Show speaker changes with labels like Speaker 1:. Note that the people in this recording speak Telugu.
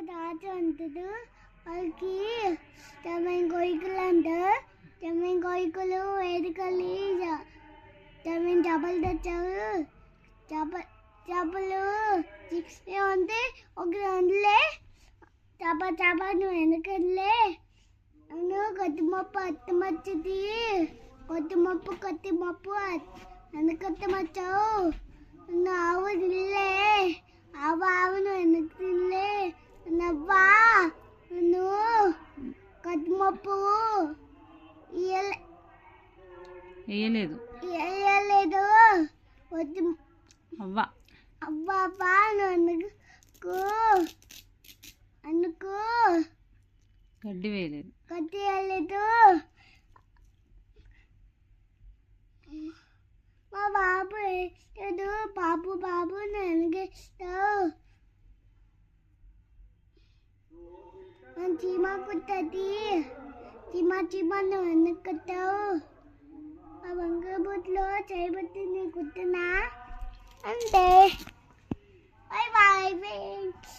Speaker 1: తాత అంటాడు వాళ్ళకి తెమ్మని కోయికలు అంటారు. తెమ్మని కోయికలు వేదికల్లి తెమ్మని చేపలు తెచ్చారు. చేపలు ఉంటే ఒక అందులే చేప నువ్వు వెనకలే అవును కొత్తిమప్పు అత్తమచ్చింది. కొత్తిమప్పు వెనకత్తమచ్చావు. ఆవు తిల్లే ఆవును వెనక్కి తిల్లే నవ్వా నువ్వు కొత్తిమప్పు
Speaker 2: వేయలేదు అవ్వ
Speaker 1: అవ్వా అనుకో
Speaker 2: గడ్డి వేయలేదు.
Speaker 1: మా బాబు వేస్తాడు. బాబు వెనకేస్తావు. చీమ కుట్టది. చీమ నువ్వు వెనక్కుతావు. ఆ వంకాయ బుట్లో చేయబట్టి నీ కుట్టినా అంతే. Bye friends.